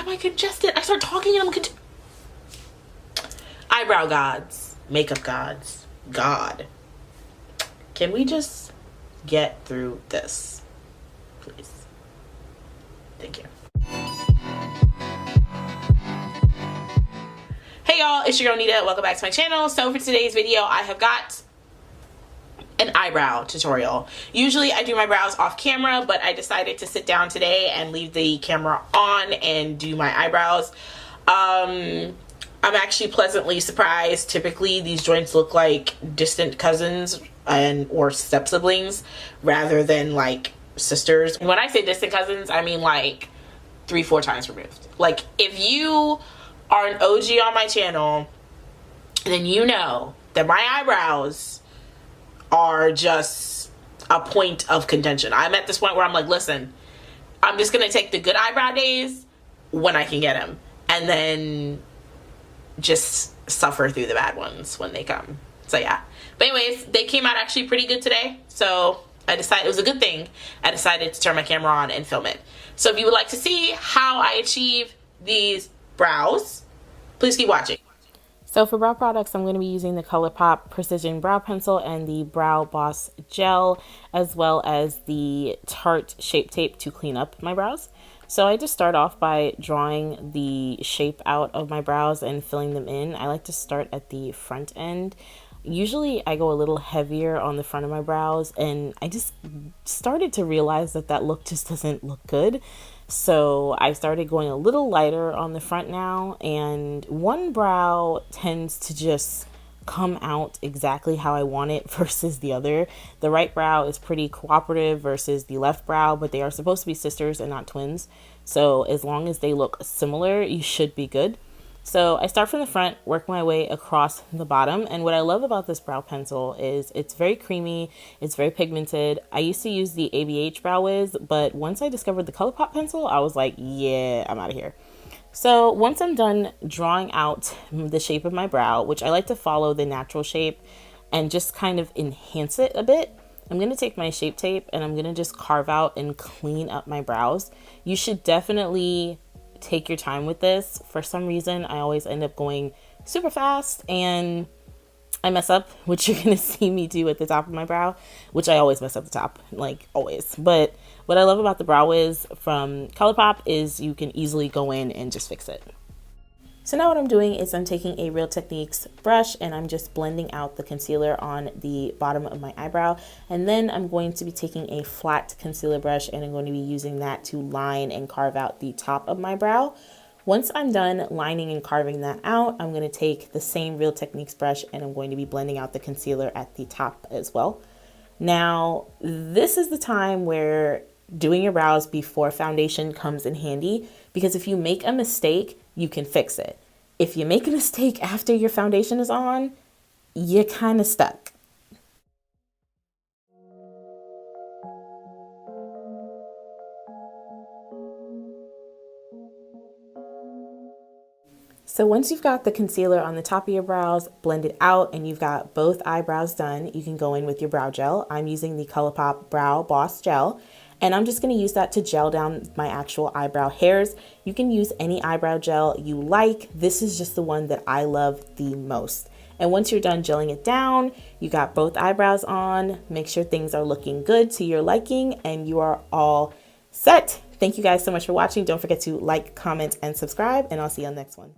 am I congested? I start talking and I'm eyebrow gods, makeup gods, God. Can we just get through this, please? Thank you. Hey y'all, it's your girl Nida. Welcome back to my channel. So for today's video, I have got an eyebrow tutorial. Usually I do my brows off camera, but I decided to sit down today and leave the camera on and do my eyebrows. I'm actually pleasantly surprised. Typically these joints look like distant cousins or step siblings rather than like sisters. And when I say distant cousins, I mean like 3-4 times removed. Like if you are an OG on my channel, then you know that my eyebrows are just a point of contention. I'm at this point where I'm like, listen, I'm just gonna take the good eyebrow days when I can get them, and then just suffer through the bad ones when they come. So yeah, but anyways, they came out actually pretty good today, so I decided it was a good thing. I decided to turn my camera on and film it. So if you would like to see how I achieve these brows, please keep watching. So for brow products, I'm going to be using the Colourpop Precision Brow Pencil and the Brow Boss Gel, as well as the Tarte Shape Tape to clean up my brows. So I just start off by drawing the shape out of my brows and filling them in. I like to start at the front end. Usually I go a little heavier on the front of my brows, and I just started to realize that that look just doesn't look good. So I started going a little lighter on the front now, and one brow tends to just come out exactly how I want it versus the other. The right brow is pretty cooperative versus the left brow, but they are supposed to be sisters and not twins. So as long as they look similar, you should be good. So I start from the front, work my way across the bottom, and what I love about this brow pencil is it's very creamy, it's very pigmented. I used to use the ABH Brow Wiz, but once I discovered the Colourpop pencil, I was like, yeah, I'm out of here. So once I'm done drawing out the shape of my brow, which I like to follow the natural shape and just kind of enhance it a bit, I'm going to take my Shape Tape and I'm going to just carve out and clean up my brows. You should definitely take your time with this. For some reason, I always end up going super fast and I mess up, which you're gonna see me do at the top of my brow, which I always mess up the top, like always. But what I love about the Brow Wiz from Colourpop is you can easily go in and just fix it. So now what I'm doing is I'm taking a Real Techniques brush and I'm just blending out the concealer on the bottom of my eyebrow. And then I'm going to be taking a flat concealer brush and I'm going to be using that to line and carve out the top of my brow. Once I'm done lining and carving that out, I'm going to take the same Real Techniques brush and I'm going to be blending out the concealer at the top as well. Now, this is the time where doing your brows before foundation comes in handy, because if you make a mistake, you can fix it. If you make a mistake after your foundation is on, you're kind of stuck. So once you've got the concealer on the top of your brows blended out and you've got both eyebrows done, you can go in with your brow gel. I'm using the Colourpop Brow Boss Gel, and I'm just going to use that to gel down my actual eyebrow hairs. You can use any eyebrow gel you like. This is just the one that I love the most. And once you're done gelling it down, you got both eyebrows on, make sure things are looking good to your liking, and you are all set. Thank you guys so much for watching. Don't forget to like, comment, and subscribe, and I'll see you on the next one.